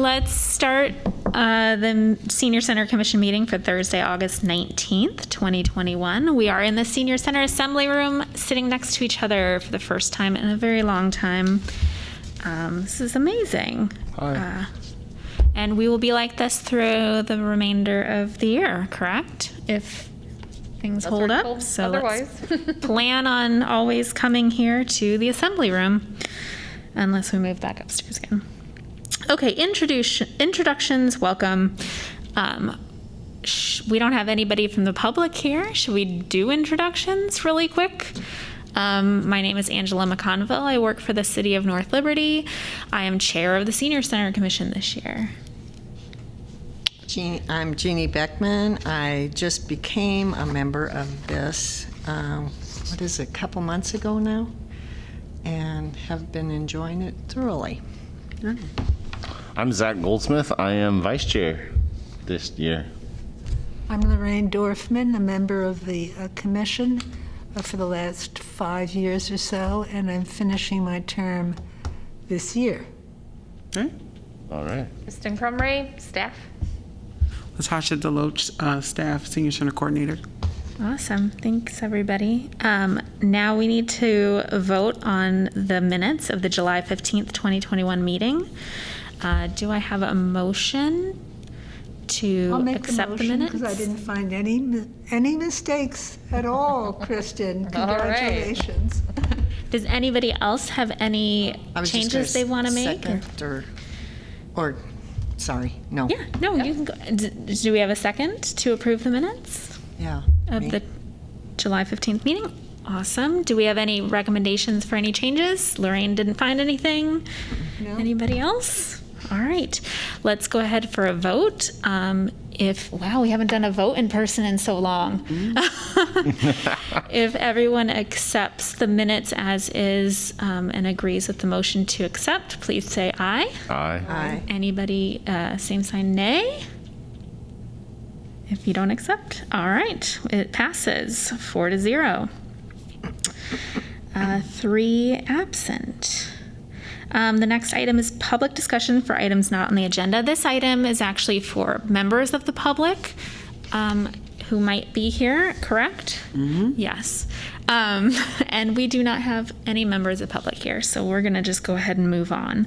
let's start the Senior Center Commission meeting for Thursday, August 19th, 2021. We are in the Senior Center Assembly Room, sitting next to each other for the first time in a very long time. This is amazing. Hi. And we will be like this through the remainder of the year, correct? If things hold up. So otherwise. let's plan on always coming here to the assembly room, unless we move back upstairs again. Okay, introductions, welcome. We don't have anybody from the public here. Should we do introductions really quick? My name is Angela McConville. I work for the City of North Liberty. I am chair of the Senior Center Commission this year. I'm Jeannie Beckman. I just became a member of this, a couple months ago now, and have been enjoying it thoroughly. I'm Zach Goldsmith. I am vice chair this year. I'm Lorraine Dorfman, a member of the commission for the last 5 years or so, and I'm finishing my term this year. All right. Kristen Crumray, staff. Latasha Deloach, staff, Senior Center Coordinator. Awesome. Thanks, everybody. Now we need to vote on the minutes of the July 15th, 2021 meeting. Do I have a motion to I'll make accept the the motion minutes? because I didn't find any mistakes at all, Kristen. Congratulations. Does anybody else have any I was just changes gonna they want to make? second or sorry, no. Yeah, no, you can go. Do we have a second to approve the minutes Yeah. of me. the July 15th meeting? Awesome. Do we have any recommendations for any changes? Lorraine didn't find anything. No. Anybody else? All right, let's go ahead for a vote. Wow, we haven't done a vote in person in so long. If everyone accepts the minutes as is and agrees with the motion to accept, please say aye. Aye. Aye. Anybody, same sign, nay? If you don't accept, all right, it passes 4-0. 3 absent. The next item is public discussion for items not on the agenda. This item is actually for members of the public who might be here, correct? Mm-hmm. Yes. And we do not have any members of the public here, so we're going to just go ahead and move on.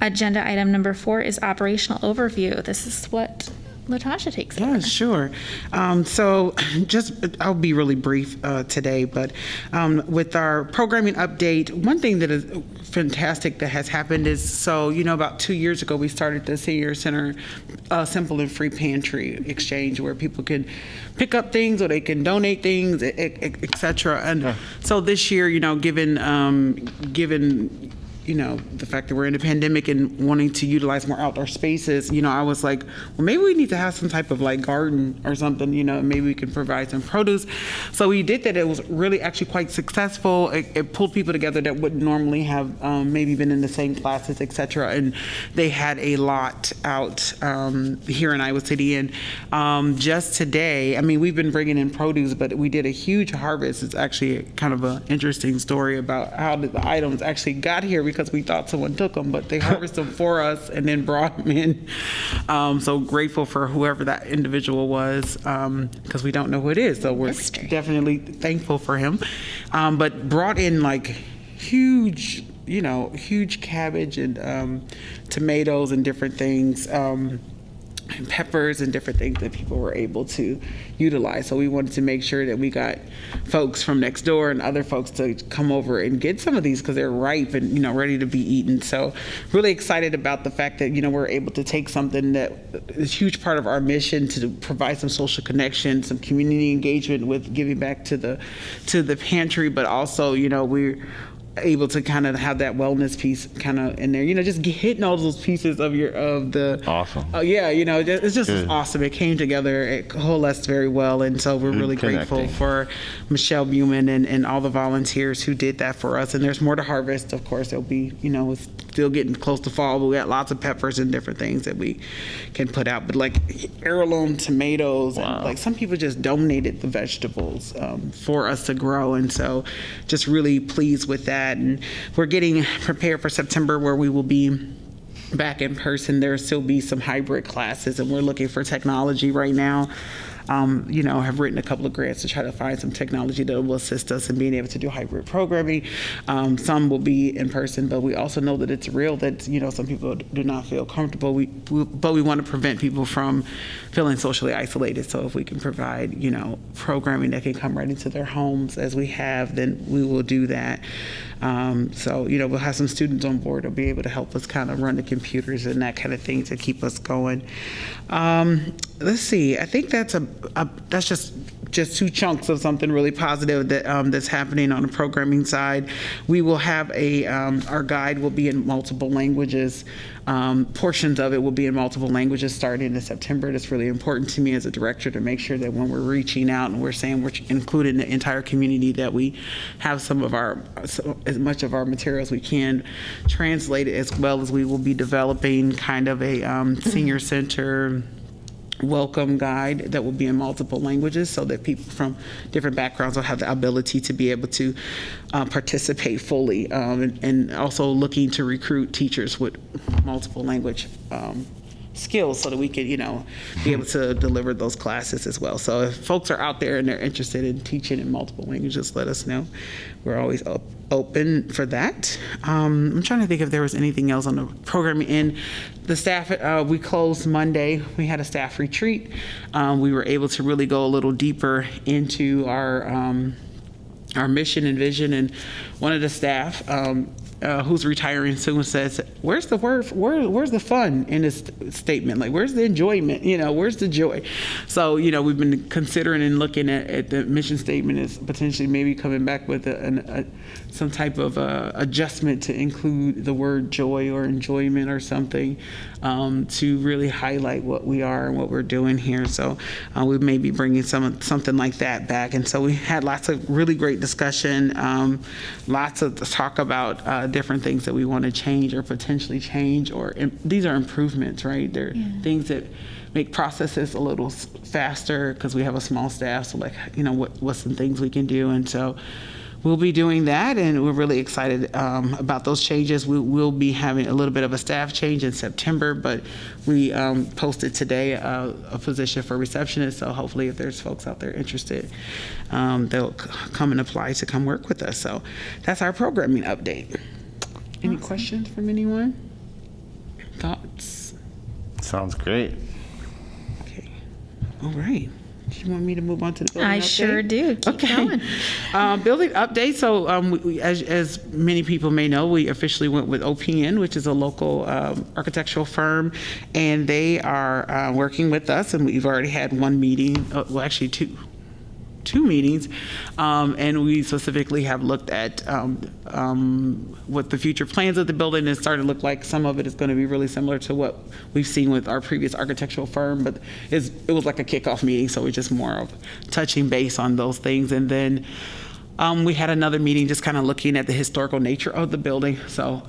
Agenda item number 4 is operational overview. This is what Latasha takes over. Yeah, sure. So I'll be really brief today, but with our programming update, one thing that is fantastic that has happened is, about 2 years ago, we started the Senior Center Simple and Free Pantry Exchange where people can pick up things or they can donate things, et cetera. And so this year, given the fact that we're in a pandemic and wanting to utilize more outdoor spaces, I was like, well, maybe we need to have some type of garden or something, maybe we can provide some produce. So we did that. It was really actually quite successful. It pulled people together that wouldn't normally have maybe been in the same classes, et cetera. And they had a lot out here in Iowa City. And just today, we've been bringing in produce, but we did a huge harvest. It's actually kind of an interesting story about how the items actually got here, because we thought someone took them, but they harvested them for us and then brought them in. So grateful for whoever that individual was, because we don't know who it is. So we're definitely thankful for him. But brought in huge cabbage and tomatoes and different things. And peppers and different things that people were able to utilize. So we wanted to make sure that we got folks from next door and other folks to come over and get some of these because they're ripe and, ready to be eaten. So really excited about the fact that, we're able to take something that is a huge part of our mission to provide some social connection, some community engagement with giving back to the pantry, but also, we're able to kind of have that wellness piece kind of in there, just hitting all those pieces of the Awesome. It's just awesome. It came together, it coalesced very well, and so we're really grateful for Michelle Buman and all the volunteers who did that for us. And there's more to harvest, of course. There'll be, it's still getting close to fall, but we got lots of peppers and different things that we can put out. But heirloom tomatoes, and some people just donated the vegetables for us to grow, and so just really pleased with that. And we're getting prepared for September, where we will be back in person. There'll still be some hybrid classes, and we're looking for technology right now. Have written a couple of grants to try to find some technology that will assist us in being able to do hybrid programming. Some will be in person, but we also know that it's real that, some people do not feel comfortable. But we want to prevent people from feeling socially isolated. So if we can provide, programming that can come right into their homes as we have, then we will do that. We'll have some students on board who'll be able to help us kind of run the computers and that kind of thing to keep us going. Let's see. I think that's just two chunks of something really positive that's happening on the programming side. We will have our guide will be in multiple languages. Portions of it will be in multiple languages starting in September. It's really important to me as a director to make sure that when we're reaching out and we're saying we're including the entire community, that we have as much of our materials we can translated, as well as we will be developing kind of a senior center welcome guide that will be in multiple languages, so that people from different backgrounds will have the ability to be able to participate fully, and also looking to recruit teachers with multiple language skills so that we could, be able to deliver those classes as well. So if folks are out there and they're interested in teaching in multiple languages, let us know. We're always open for that. I'm trying to think if there was anything else on the programming end. The staff, we closed Monday. We had a staff retreat. We were able to really go a little deeper into our mission and vision, and one of the staff who's retiring soon says, where's the fun in this statement? Like, where's the enjoyment? Where's the joy? So, we've been considering and looking at the mission statement as potentially maybe coming back with some type of adjustment to include the word joy or enjoyment or something, to really highlight what we are and what we're doing here. So we may be bringing something like that back. And so we had lots of really great discussion, lots of talk about different things that we want to change or potentially change, or these are improvements, right? They're things that make processes a little faster because we have a small staff. So what's some things we can do? And so we'll be doing that, and we're really excited about those changes. We will be having a little bit of a staff change in September, but we posted today a position for receptionist. So hopefully if there's folks out there interested, they'll come and apply to come work with us. So that's our programming update. Any questions from anyone? Thoughts? Sounds great. Okay. All right. Do you want me to move on to the building update? I sure do. Keep going. Building update. So as many people may know, we officially went with OPN, which is a local architectural firm, and they are working with us, and we've already had one meeting, actually two meetings, and we specifically have looked at what the future plans of the building is starting to look like. Some of it is going to be really similar to what we've seen with our previous architectural firm, but it was like a kickoff meeting, so we're just more of touching base on those things. And then we had another meeting just kind of looking at the historical nature of the building. So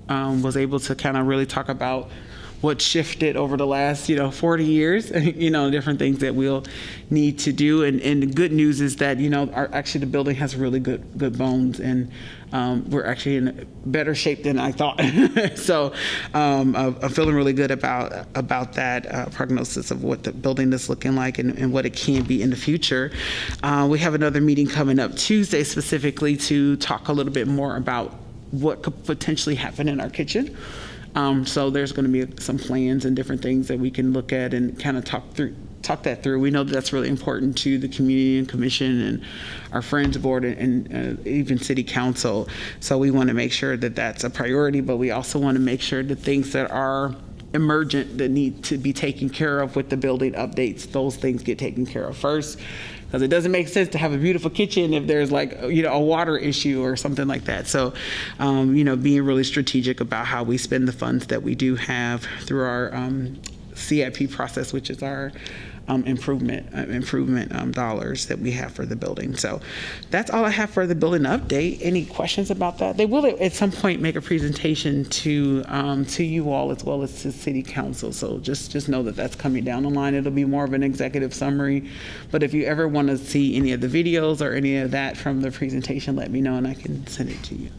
was able to kind of really talk about what shifted over the last 40 years, different things that we'll need to do. And the good news is that actually the building has really good bones, and we're actually in better shape than I thought. So I'm feeling really good about that prognosis of what the building is looking like and what it can be in the future. We have another meeting coming up Tuesday specifically to talk a little bit more about what could potentially happen in our kitchen. So there's going to be some plans and different things that we can look at and kind of talk that through. We know that that's really important to the community and commission and our Friends Board and even City Council. So we want to make sure that that's a priority, but we also want to make sure that things that are emergent that need to be taken care of with the building updates, those things get taken care of first. Because it doesn't make sense to have a beautiful kitchen if there's a water issue or something like that. So, being really strategic about how we spend the funds that we do have through our CIP process, which is our improvement dollars that we have for the building. So that's all I have for the building update. Any questions about that? They will at some point make a presentation to you all as well as to City Council. So just know that that's coming down the line. It'll be more of an executive summary. But if you ever want to see any of the videos or any of that from the presentation, let me know and I can send it to you.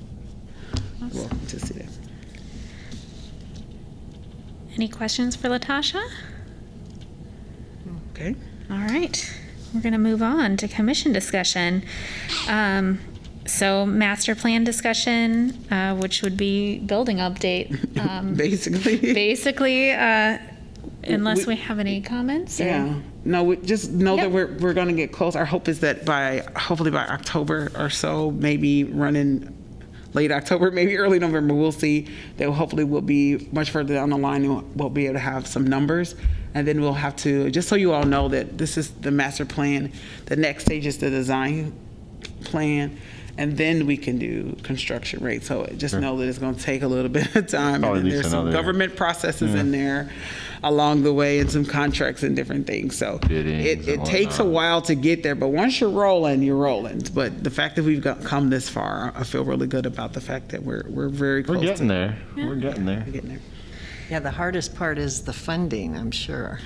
Awesome. Welcome to see that. Any questions for Latasha? Okay. All right, we're going to move on to commission discussion. So master plan discussion, which would be building update. Basically. Basically, unless we have any comments. or- Yeah. No, we just know that Yep. we're going to get close. Our hope is that hopefully by October or so, maybe running late October, maybe early November, we'll see that hopefully we'll be much further down the line and we'll be able to have some numbers. And then we'll have to, just so you all know that this is the master plan, the next stage is the design plan. And then we can do construction rate. So just know that it's going to take a little bit of time. Probably And then at least there's some another- government processes in there along the way and some contracts and different things. So Biddings it and takes a whatnot. while to get there. But once you're rolling, you're rolling. But the fact that we've come this far, I feel really good about the fact that we're very close We're getting there. We're getting there. to getting there. Yeah, the hardest part is the funding, I'm sure.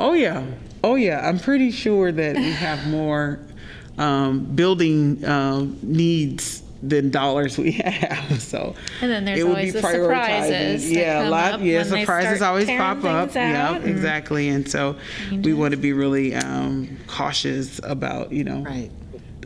Oh, yeah. Oh, yeah. I'm pretty sure that we have more building needs than dollars we have. So And then there's it would always be the surprises prioritizing. that Yeah, a come lot. up Yeah, when they surprises start always tearing pop up. things out, Yeah, and- exactly. And so we want to be really cautious about, Right.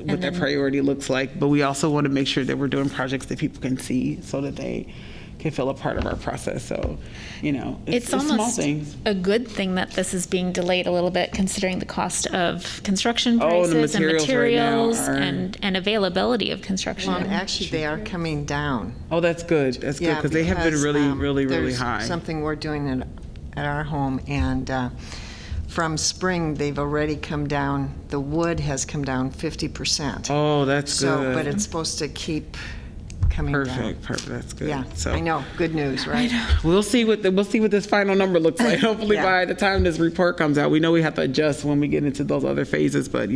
what that priority looks like. But we also want to make sure that we're doing projects that people can see so that they can feel a part of our process. So, It's small almost things. a good thing that this is being delayed a little bit, considering the cost of construction Oh, the prices and materials right now materials are- and availability of construction. Well, and actually, they are coming down. Oh, that's good. That's good Yeah, because they have been because, really, really, really there's high. Something we're doing at our home, and from spring, they've already come down, the wood has come down 50%. Oh, that's So, good. but it's supposed to keep coming down. Perfect. That's good. Yeah, So I know, good news, right? we'll see what this final number looks like. Hopefully, Yeah. by the time this report comes out, we know we have to adjust when we get into those other phases. But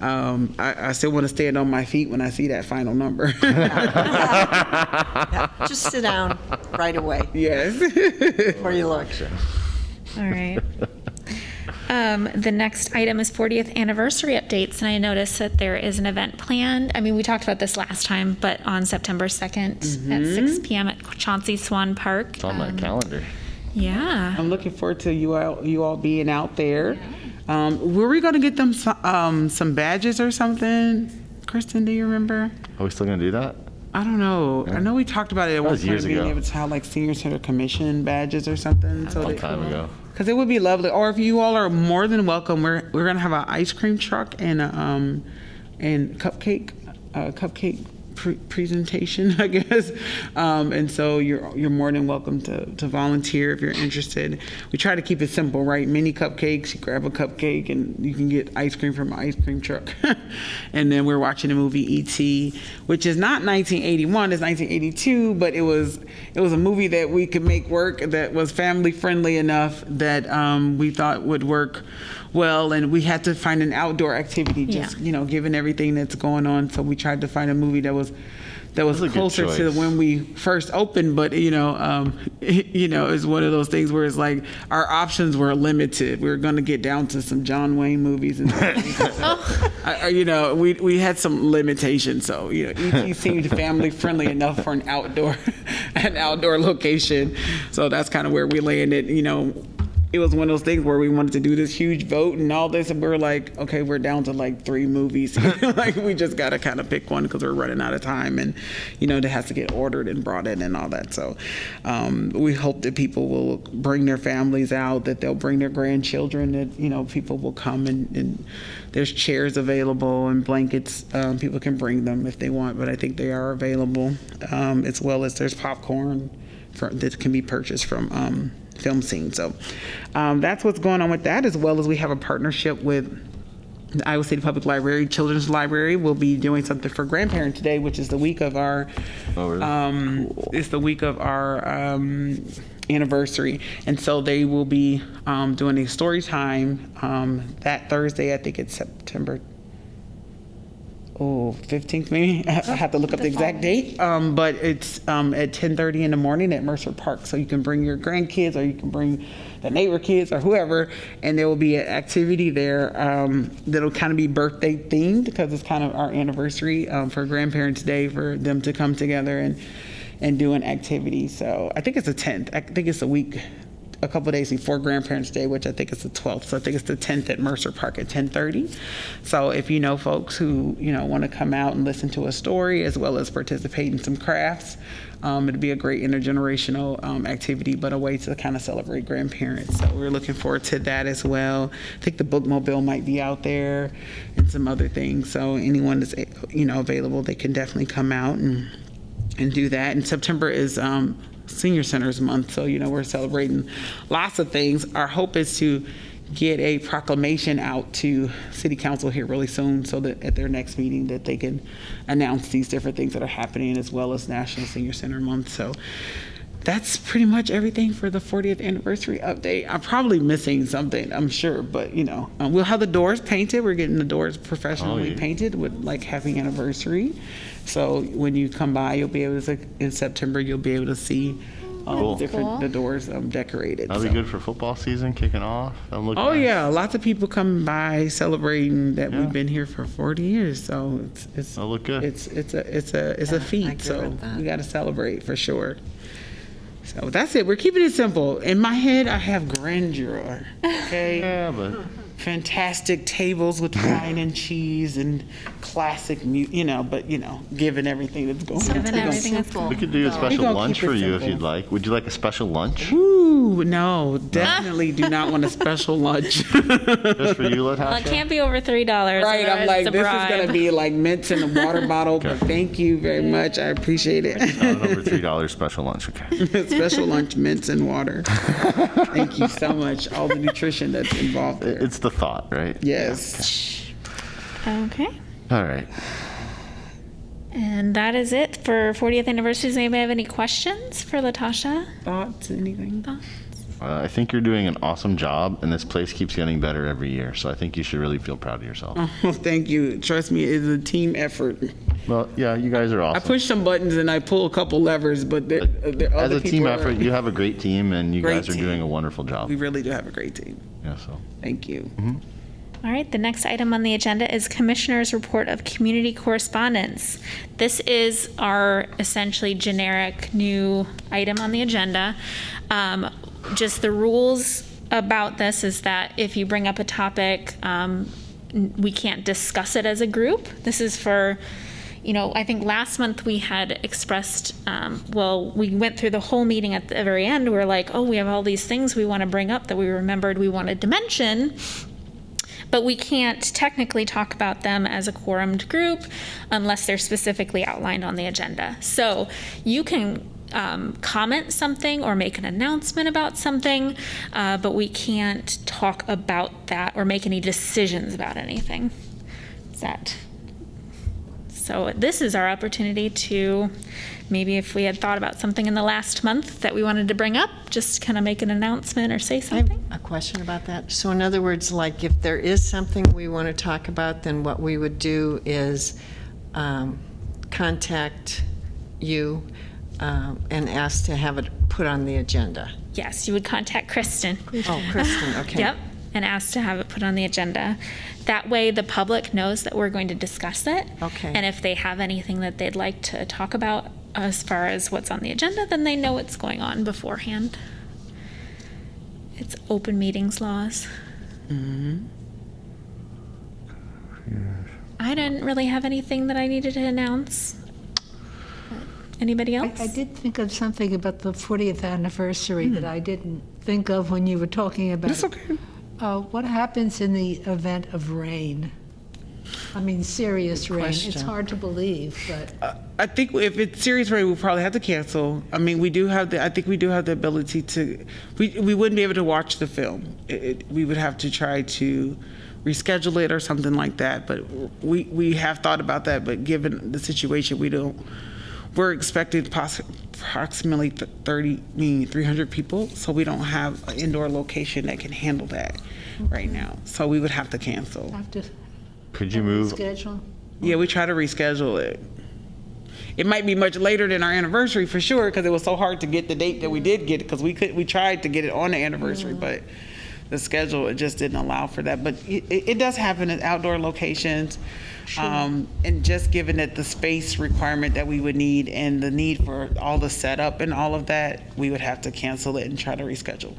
I still want to stand on my feet when I see that final number. Yeah, just sit down right away Yes. before you look. All right. The next item is 40th anniversary updates, and I noticed that there is an event planned. I mean, we talked about this last time, but on September 2nd at 6 p.m. at Chauncey Swan Park. It's on my calendar. Yeah. I'm looking forward to you all being out there. Were we going to get them some badges or something? Kristen, do you remember? Are we still gonna do that? I don't know. I know we talked about it at one was point, years being ago. able to have like senior center commission badges or something. A long time ago. Because it would be lovely. Or if you all are more than welcome, we're gonna have an ice cream truck and and cupcake presentation, I guess. And so you're more than welcome to volunteer if you're interested. We try to keep it simple, right? Mini cupcakes. You grab a cupcake and you can get ice cream from an ice cream truck. And then we're watching the movie E.T., which is not 1981, it's 1982, but it was a movie that we could make work that was family friendly enough that we thought would work well, and we had to find an outdoor activity, just given everything that's going on. So we tried to find a movie that was a good closer to choice. when we first opened. But it's one of those things where it's like our options were limited. We were going to get down to some John Wayne movies, and we had some limitations. So E.T. seemed family friendly enough for an outdoor location. So that's kind of where we landed. It was one of those things where we wanted to do this huge vote and all this, and we were like, okay, we're down to like 3 movies. Like, we just got to kind of pick one because we're running out of time, and it has to get ordered and brought in and all that. So we hope that people will bring their families out, that they'll bring their grandchildren, that people will come, and there's chairs available and blankets. People can bring them if they want, but I think they are available, as well as there's popcorn that can be purchased from film scene. So that's what's going on with that, as well as we have a partnership with the Iowa City Public Library Children's Library. We'll be doing something for Grandparents Day, which is the week of our Cool. it's the week of our anniversary, and so they will be doing a story time that Thursday. I think it's September 15th maybe. I have to look up the exact date. But it's at 10:30 in the morning at Mercer Park. So you can bring your grandkids, or you can bring the neighbor kids or whoever, and there will be an activity there that'll kind of be birthday themed, because it's kind of our anniversary for Grandparents Day, for them to come together and do an activity. So I think it's the 10th. I think it's a week a couple days before Grandparents' Day, which I think is the 12th. So I think it's the 10th at Mercer Park at 10:30. So if you know folks who, want to come out and listen to a story as well as participate in some crafts, it'd be a great intergenerational activity, but a way to kind of celebrate grandparents. So we're looking forward to that as well. I think the bookmobile might be out there and some other things. So anyone that's, available, they can definitely come out and do that. And September is Senior Centers Month, so we're celebrating lots of things. Our hope is to get a proclamation out to City Council here really soon, so that at their next meeting that they can announce these different things that are happening, as well as National Senior Center Month. So that's pretty much everything for the 40th anniversary update. I'm probably missing something, I'm sure, but we'll have the doors painted. We're getting the doors professionally painted with like happy anniversary. So when you come by, you'll be able to, in September, you'll be able to see Cool. the doors decorated. That'll be good for football season kicking off. That'll look nice. Yeah, lots of people coming by celebrating that we've been here for 40 years. So it's That'll look good. It's a feat. agree So with that. we got to celebrate for sure. So that's it. We're keeping it simple. In my head, I have grandeur. Okay. Yeah, but Fantastic tables with wine and cheese and classic, but given everything that's going on. Given everything that's Simple. we could do a We're special gonna lunch keep it for you if simple. you'd like. Would you like a special lunch? Ooh, no, definitely do not want a special lunch. Just for you, Well, it Latasha? can't be over $3. Right, I'm otherwise like, it's a this bribe. is gonna be like mints in a water bottle, but thank you very much. I appreciate it. Not over $3 special lunch, okay. Special lunch, mints and water. Thank you so much. All the nutrition that's involved there. It's the thought, right? Yes. Okay. All right. And that is it for 40th anniversary. Does anybody have any questions for Latasha? Thoughts, anything? I think you're doing an awesome job, and this place keeps getting better every year. So I think you should really feel proud of yourself. Well, thank you. Trust me, it's a team effort. Well, yeah, you guys are I awesome. push some buttons and I pull a couple levers, but there As other a team people effort, you have a great team, and you Great guys are team. doing a wonderful job. We really do have a great team. Yeah, so. Thank you. All right, the next item on the agenda is Commissioner's Report of Community Correspondence. This is our essentially generic new item on the agenda. Just the rules about this is that if you bring up a topic, we can't discuss it as a group. This is for, I think last month we had expressed, we went through the whole meeting at the very end. We're like, we have all these things we want to bring up that we remembered we wanted to mention. But we can't technically talk about them as a quorumed group unless they're specifically outlined on the agenda. So you can comment something or make an announcement about something, but we can't talk about that or make any decisions about anything. So this is our opportunity to, maybe if we had thought about something in the last month that we wanted to bring up, just kind of make an announcement or say I have something. a question about that. So in other words, like if there is something we want to talk about, then what we would do is contact you and ask to have it put on the agenda. Yes, you would contact Kristen. Oh, Kristen, okay. Yep, and ask to have it put on the agenda. That way the public knows that we're going to discuss it. Okay. And if they have anything that they'd like to talk about as far as what's on the agenda, then they know what's going on beforehand. It's open meetings laws. I didn't really have anything that I needed to announce. Anybody else? I did think of something about the 40th anniversary that I didn't think of when you were talking about It's it. okay. What happens in the event of rain? I mean, serious rain. It's question. hard to believe, but I think if it's serious rain, we'll probably have to cancel. I mean, I think we do have the ability to, we wouldn't be able to watch the film. We would have to try to reschedule it or something like that. But we have thought about that, but given the situation, we're expecting approximately 300 people, so we don't have an indoor location that can handle that right now. So we would have to cancel. have to Could you move? schedule. Yeah, we try to reschedule it. It might be much later than our anniversary for sure, because it was so hard to get the date that we did get it, because we tried to get it on the anniversary, but the schedule, it just didn't allow for that. But it does happen at outdoor locations. And just given that the space requirement that we would need and the need for all the setup and all of that, we would have to cancel it and try to reschedule.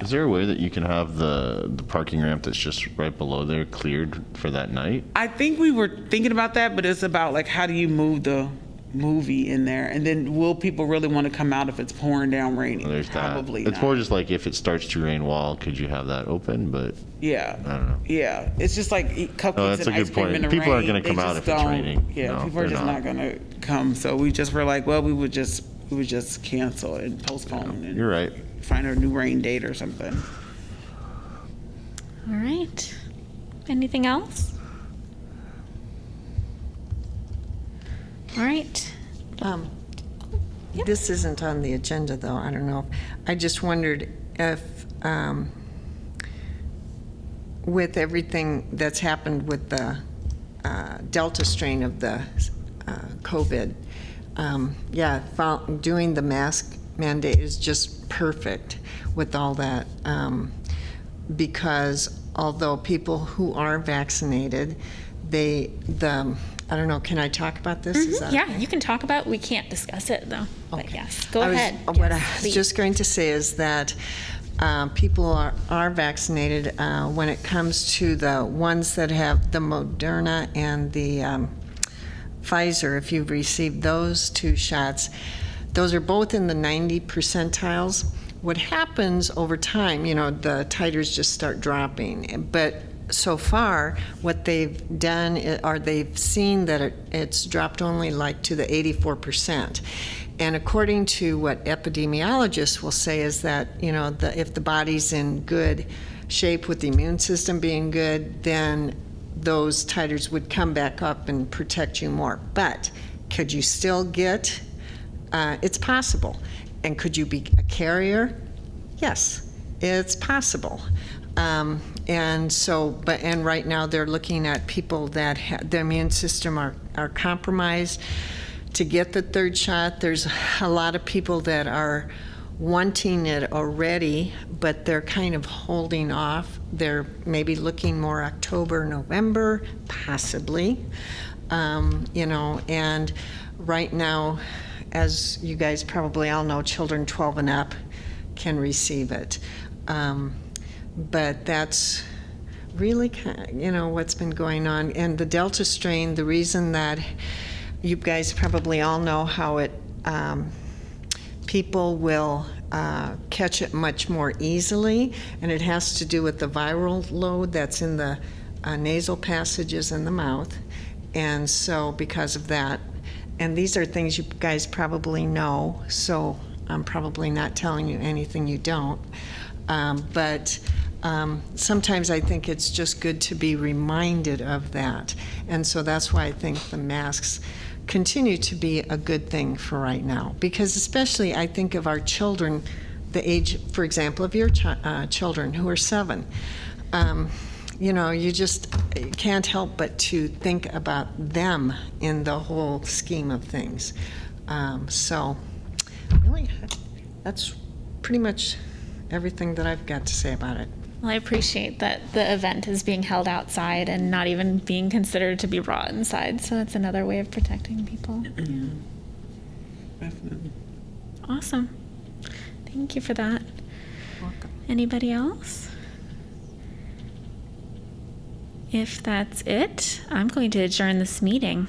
Yeah. Is there a way that you can have the parking ramp that's just right below there cleared for that night? I think we were thinking about that, but it's about like how do you move the movie in there, and then will people really want to come out if it's pouring down raining? There's Probably that. It's not. more just like if it starts to rain, could you have that open? But Yeah. I don't know. Yeah, it's just like eat cupcakes Oh, that's and a ice good cream point. in the People aren't rain. gonna come They out just if it's don't- raining. Yeah, No, people are they're just not. not gonna come. So we just were like, well, we would just cancel and postpone and You're right. find a new rain date or something. All right. Anything else? All right. This isn't on the agenda, though. I don't know. I just wondered if, with everything that's happened with the Delta strain of the COVID, doing the mask mandate is just perfect with all that, because although people who are vaccinated, I don't know, can I talk about this? Is that Yeah, okay? you can talk about. We can't discuss it though. But Okay. yes, go I was- ahead. What Yes, I was please. just going to say is that people are vaccinated when it comes to the ones that have the Moderna and the Pfizer. If you've received those 2 shots, those are both in the 90 percentiles. What happens over time, the titers just start dropping. But so far, what they've done are they've seen that it's dropped only like to the 84%. And according to what epidemiologists will say is that, if the body's in good shape with the immune system being good, then those titers would come back up and protect you more. But could you still get, it's possible. And could you be a carrier? Yes, it's possible. And right now they're looking at people that their immune system are compromised to get the 3rd shot. There's a lot of people that are wanting it already, but they're kind of holding off. They're maybe looking more October, November, possibly. And right now, as you guys probably all know, children 12 and up can receive it. But that's really what's been going on. And the Delta strain, the reason that you guys probably all know how it, people will catch it much more easily, and it has to do with the viral load that's in the nasal passages in the mouth. And so because of that, and these are things you guys probably know, so I'm probably not telling you anything you don't. But sometimes I think it's just good to be reminded of that. And so that's why I think the masks continue to be a good thing for right now. Because especially I think of our children, the age, for example, of your children who are 7. You just can't help but to think about them in the whole scheme of things. So really, that's pretty much everything that I've got to say about it. Well, I appreciate that the event is being held outside and not even being considered to be brought inside. So that's another way of protecting people. Definitely. Awesome. Thank you for that. Welcome. Anybody else? If that's it, I'm going to adjourn this meeting.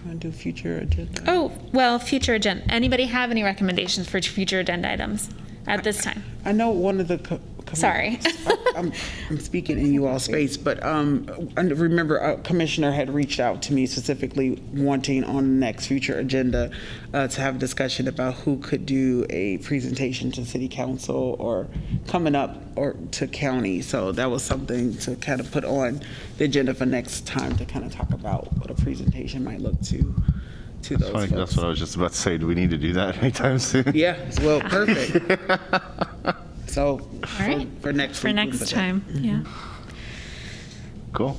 Want to do future agenda? Oh, well, future agenda. Anybody have any recommendations for future agenda items at this time? I know one of the. Sorry. I'm speaking in you all space, but I remember a commissioner had reached out to me specifically wanting on the next future agenda to have a discussion about who could do a presentation to city council or coming up or to county. So that was something to kind of put on the agenda for next time to kind of talk about what a presentation might look to those folks. That's what I was just about to say. Do we need to do that anytime soon? Yeah, well, perfect. So All right. for next For week, we can next put that. time, yeah. Cool.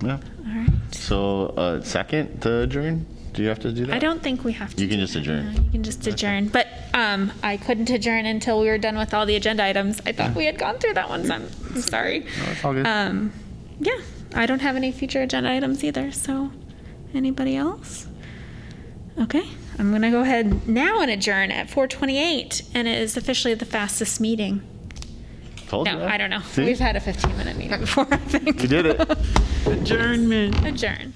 Yeah. All right. So, second to adjourn? Do you have to do that? I don't think we have to. You can do just that. adjourn. Yeah, you can just adjourn. But I couldn't adjourn until we were done with all the agenda items. I thought we had gone through that one, so I'm sorry. No, it's all good. Yeah, I don't have any future agenda items either, so anybody else? Okay, I'm gonna go ahead now and adjourn at 4:28, and it is officially the fastest meeting Told you. No, I don't know. See? We've had a 15-minute meeting before, I think. You did it. Adjournment. Adjourn.